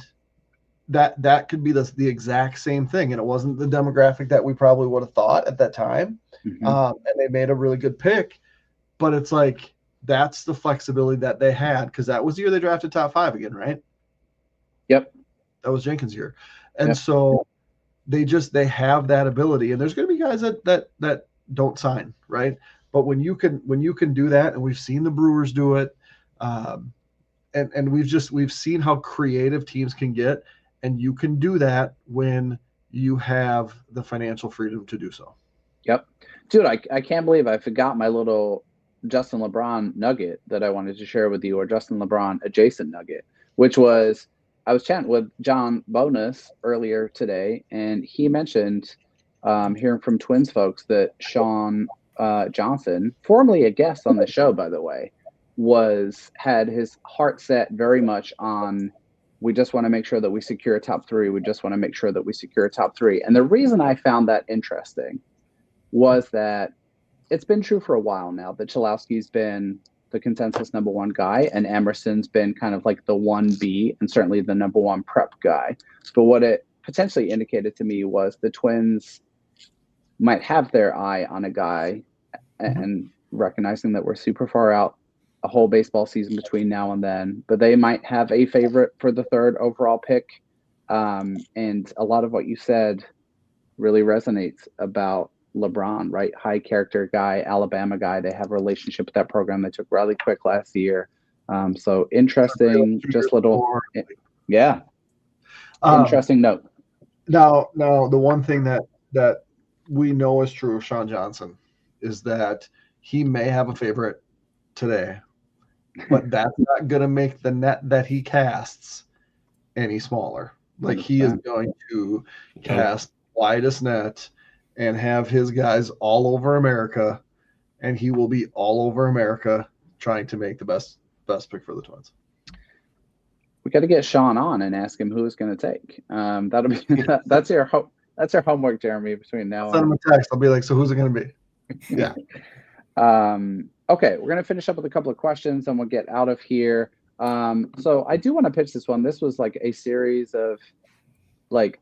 Speaker 2: that could be the exact same thing. And it wasn't the demographic that we probably would have thought at that time. And they made a really good pick, but it's like, that's the flexibility that they had, because that was the year they drafted top 5 again, right?
Speaker 1: Yep.
Speaker 2: That was Jenkins' year. And so they have that ability, and there's going to be guys that don't sign, right? But when you can do that, and we've seen the Brewers do it, and we've seen how creative teams can get, and you can do that when you have the financial freedom to do so.
Speaker 1: Yep. Dude, I can't believe I forgot my little Justin LeBron nugget that I wanted to share with you, or Justin LeBron adjacent nugget, which was, I was chatting with John Bonus earlier today, and he mentioned hearing from Twins folks that Sean Johnson, formerly a guest on the show, by the way, had his heart set very much on, we just want to make sure that we secure a top 3. We just want to make sure that we secure a top 3. And the reason I found that interesting was that it's been true for a while now that Chalowski's been the consensus number one guy, and Emerson's been kind of like the 1B and certainly the number one prep guy. But what it potentially indicated to me was the Twins might have their eye on a guy, and recognizing that we're super far out, a whole baseball season between now and then, but they might have a favorite for the 3rd overall pick. And a lot of what you said really resonates about LeBron, right? High character guy, Alabama guy. They have a relationship with that program. They took Riley Quick last year. So interesting, just little, yeah. Interesting note.
Speaker 2: Now, the one thing that we know is true of Sean Johnson is that he may have a favorite today, but that's not going to make the net that he casts any smaller. Like, he is going to cast widest net and have his guys all over America, and he will be all over America trying to make the best pick for the Twins.
Speaker 1: We got to get Sean on and ask him who he's going to take. That'll be that's your homework, Jeremy. Between now,
Speaker 2: send him a text. I'll be like, so who's it going to be? Yeah.
Speaker 1: Okay, we're going to finish up with a couple of questions and we'll get out of here. So I do want to pitch this one. This was like a series of like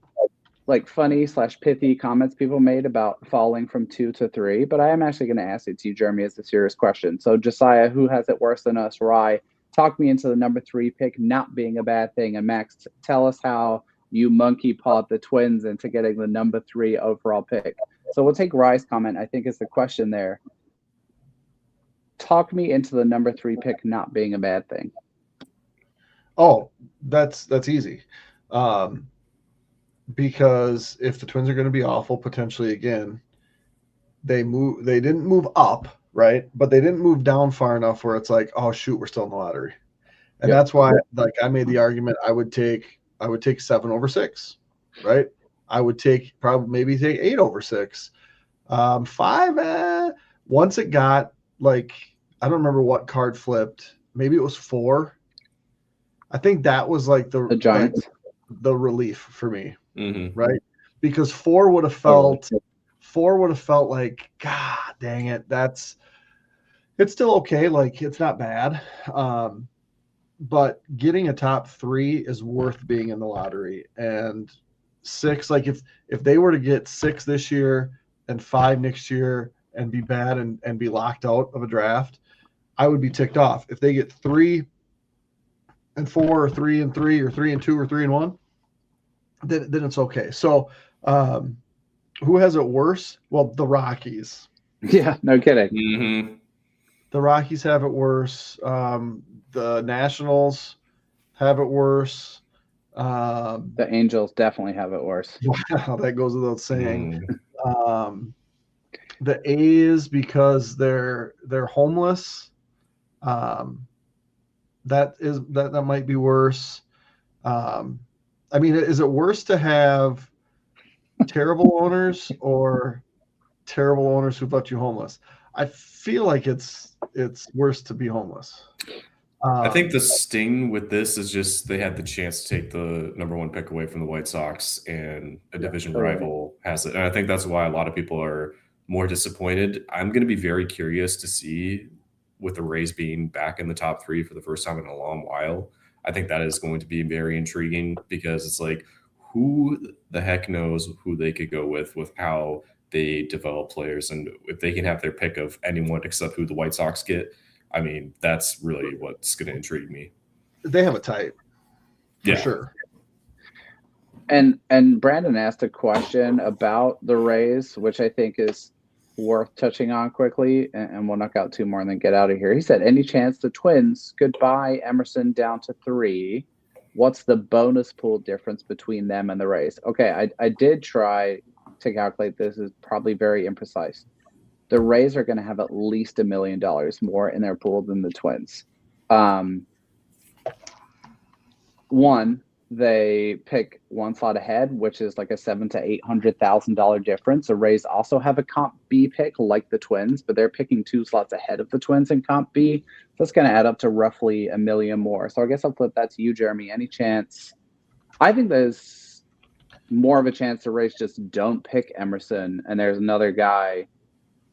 Speaker 1: funny / pithy comments people made about falling from 2 to 3, but I am actually going to ask it to you, Jeremy, as a serious question. So Josiah, who has it worse than us? Rye, talk me into the number 3 pick not being a bad thing. And Max, tell us how you monkey pawed the Twins into getting the number 3 overall pick. So we'll take Rye's comment, I think, is the question there. Talk me into the number 3 pick not being a bad thing.
Speaker 2: Oh, that's easy. Because if the Twins are going to be awful potentially again, they didn't move up, right? But they didn't move down far enough where it's like, oh shoot, we're still in the lottery. And that's why, like, I made the argument I would take 7 over 6, right? I would maybe take 8 over 6. 5, once it got, like, I don't remember what card flipped. Maybe it was 4. I think that was like the Giants, like, the relief for me, right? Because 4 would have felt like, God dang it, it's still okay, like, it's not bad. But getting a top 3 is worth being in the lottery. And 6, like, if they were to get 6 this year and 5 next year and be bad and be locked out of a draft, I would be ticked off. If they get 3 and 4 or 3 and 3 or 3 and 2 or 3 and 1, then it's okay. So who has it worse? Well, the Rockies.
Speaker 1: Yeah, no kidding.
Speaker 2: The Rockies have it worse. The Nationals have it worse.
Speaker 1: The Angels definitely have it worse.
Speaker 2: Wow, that goes without saying. The A's, because they're homeless. That might be worse. I mean, is it worse to have terrible owners or terrible owners who left you homeless? I feel like it's worse to be homeless.
Speaker 3: I think the sting with this is just they had the chance to take the number 1 pick away from the White Sox, and a division rival has it. And I think that's why a lot of people are more disappointed. I'm going to be very curious to see, with the Rays being back in the top 3 for the first time in a long while, I think that is going to be very intriguing, because it's like, who the heck knows who they could go with how they develop players. And if they can have their pick of anyone except who the White Sox get, I mean, that's really what's going to intrigue me.
Speaker 2: They have a type, for sure.
Speaker 1: And Brandon asked a question about the Rays, which I think is worth touching on quickly, and we'll knock out 2 more and then get out of here. He said, any chance the Twins could buy Emerson down to 3? What's the bonus pool difference between them and the Rays? Okay, I did try to calculate this. Is probably very imprecise. The Rays are going to have at least $1 million more in their pool than the Twins. One, they pick 1 slot ahead, which is like a $700,000 to $800,000 difference. The Rays also have a Comp B pick like the Twins, but they're picking 2 slots ahead of the Twins in Comp B. So that's going to add up to roughly $1 million more. So I guess I'll flip that to you, Jeremy. Any chance? I think there's more of a chance the Rays just don't pick Emerson, and there's another guy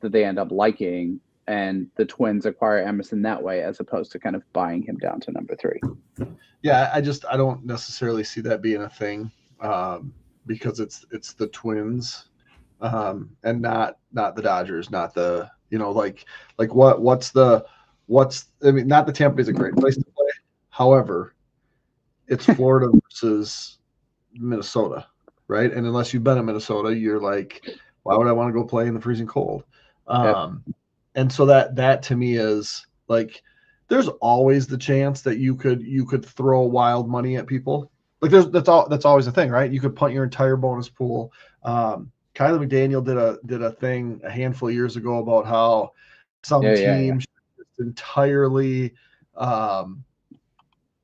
Speaker 1: that they end up liking, and the Twins acquire Emerson that way, as opposed to kind of buying him down to number 3.
Speaker 2: Yeah, I don't necessarily see that being a thing, because it's the Twins, and not the Dodgers, not the I mean, not the Tampa Bay's a great place to play. However, it's Florida versus Minnesota, right? And unless you've been in Minnesota, you're like, why would I want to go play in the freezing cold? And so that to me is like, there's always the chance that you could throw wild money at people. Like that's always a thing, right? You could punt your entire bonus pool. Kylie McDaniel did a thing a handful of years ago about how some teams entirely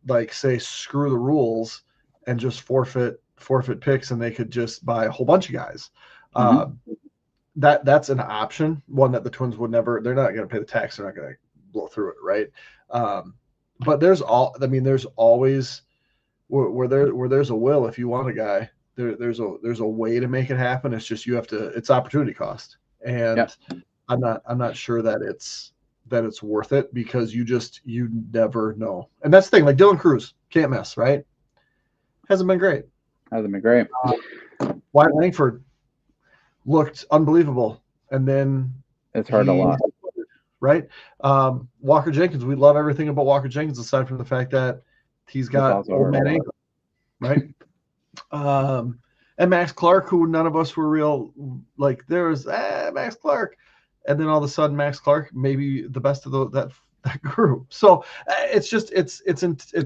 Speaker 2: like say screw the rules and just forfeit picks, and they could just buy a whole bunch of guys. That's an option, one that the Twins would never. They're not going to pay the tax. They're not going to blow through it, right? But there's always where there's a will. If you want a guy, there's a way to make it happen. It's just it's opportunity cost, and I'm not sure that it's worth it, because you never know. And that's the thing. Like Dylan Cruz can't miss, right? Hasn't been great. Wyatt Langford looked unbelievable, and then
Speaker 1: it's hurt a lot,
Speaker 2: right? Walker Jenkins, we love everything about Walker Jenkins aside from the fact that he's got old man ankle, right? And Max Clark, who none of us were real like. There was Max Clark, and then all of a sudden Max Clark maybe the best of that group. So it's just it's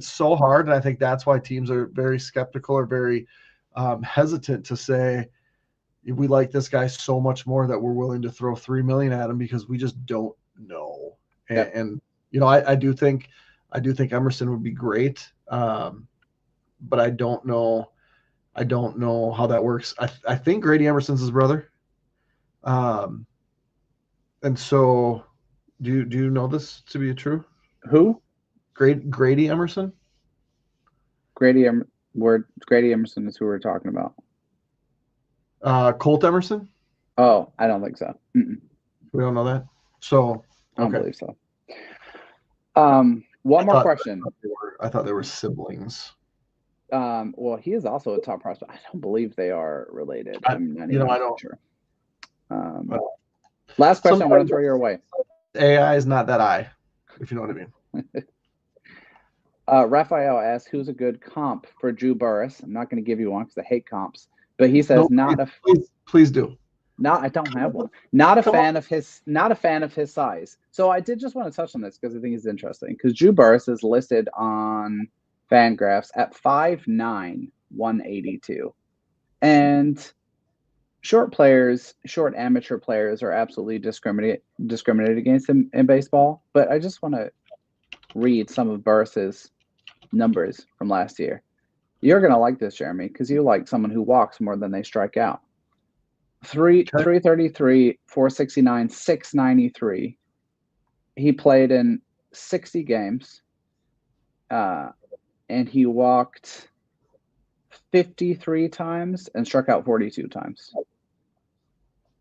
Speaker 2: so hard, and I think that's why teams are very skeptical or very hesitant to say we like this guy so much more that we're willing to throw $3 million at him, because we just don't know. And I do think Emerson would be great, but I don't know how that works. I think Grady Emerson's his brother, and so do you know this to be true?
Speaker 1: Who?
Speaker 2: Grady Emerson.
Speaker 1: Grady Emerson is who we're talking about.
Speaker 2: Colt Emerson?
Speaker 1: Oh, I don't think so. Mm-mm.
Speaker 2: We don't know that. So
Speaker 1: I don't believe so. One more question.
Speaker 2: I thought they were siblings.
Speaker 1: Well, he is also a top prospect. I don't believe they are related. I'm not even sure. Last question I want to throw your way.
Speaker 2: AI is not that I, if you know what I mean.
Speaker 1: Raphael asks, who's a good comp for Drew Burress? I'm not going to give you one because I hate comps. But he says
Speaker 2: please do.
Speaker 1: No, I don't have one. Not a fan of his size. So I did just want to touch on this because I think it's interesting. Because Drew Burress is listed on Fangraphs at 5'9", 182. And short amateur players are absolutely discriminated against in baseball. But I just want to read some of Burress's numbers from last year. You're going to like this, Jeremy, because you like someone who walks more than they strike out. 333, 469, 693. He played in 60 games, and he walked 53 times and struck out 42 times.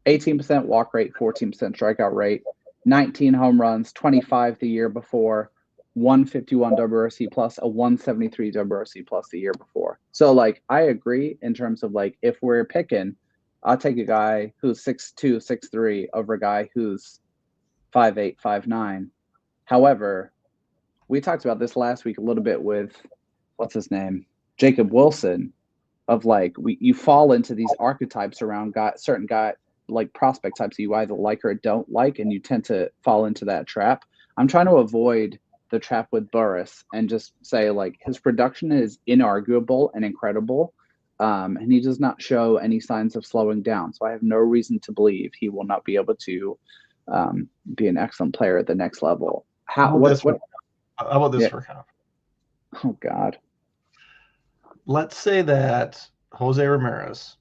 Speaker 1: 18% walk rate, 14% strikeout rate, 19 home runs, 25 the year before, 151 WRC plus, a 173 WRC plus the year before. So, like, I agree in terms of, like, if we're picking, I'll take a guy who's 6'2", 6'3", over a guy who's 5'8", 5'9". However, we talked about this last week a little bit with, what's his name? Jacob Wilson, of, like, you fall into these archetypes around certain like prospect types you either like or don't like, and you tend to fall into that trap. I'm trying to avoid the trap with Burress and just say, like, his production is inarguable and incredible, and he does not show any signs of slowing down. So I have no reason to believe he will not be able to be an excellent player at the next level.
Speaker 2: How about this for comp?
Speaker 1: Oh, God.
Speaker 2: Let's say that Jose Ramirez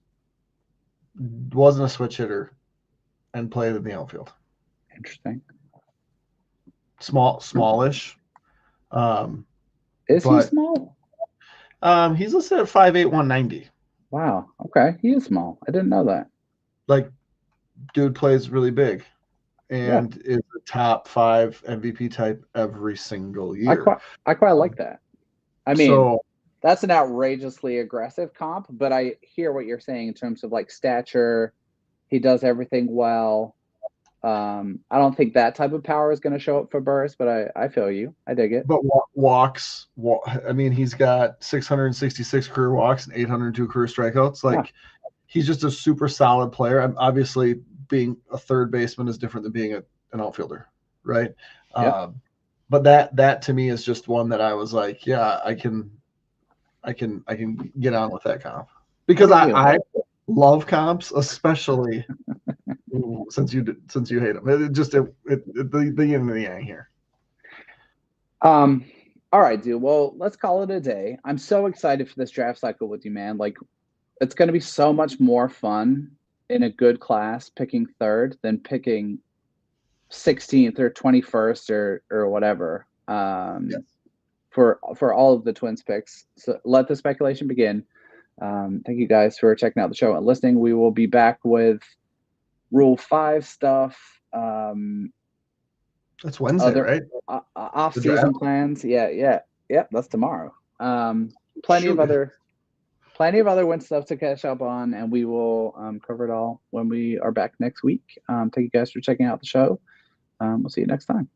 Speaker 2: wasn't a switch hitter and played in the outfield.
Speaker 1: Interesting.
Speaker 2: Smallish.
Speaker 1: Is he small?
Speaker 2: He's listed at 5'8", 190.
Speaker 1: Wow. Okay. He is small. I didn't know that.
Speaker 2: Like, dude plays really big. and is a top 5 MVP type every single year.
Speaker 1: I quite like that. I mean,
Speaker 2: So
Speaker 1: that's an outrageously aggressive comp, but I hear what you're saying in terms of like stature. He does everything well. I don't think that type of power is going to show up for Burris, but I feel you. I dig it.
Speaker 2: But walks, I mean, he's got 666 career walks and 802 career strikeouts. Like, he's just a super solid player. I'm obviously, being a third baseman is different than being an outfielder, right?
Speaker 1: Yeah.
Speaker 2: But that to me is just one that I was like, yeah, I can get on with that comp, because I love comps, especially since you hate them. It just the yin and the yang here.
Speaker 1: All right, dude. Well, let's call it a day. I'm so excited for this draft cycle with you, man. Like, it's going to be so much more fun in a good class picking third than picking 16th or 21st or whatever. For all of the Twins picks. So let the speculation begin. Thank you guys for checking out the show and listening. We will be back with Rule 5 stuff.
Speaker 2: That's Wednesday, right?
Speaker 1: Off-season plans. Yeah. That's tomorrow. Plenty of other Win stuff to catch up on, and we will cover it all when we are back next week. Thank you guys for checking out the show. We'll see you next time.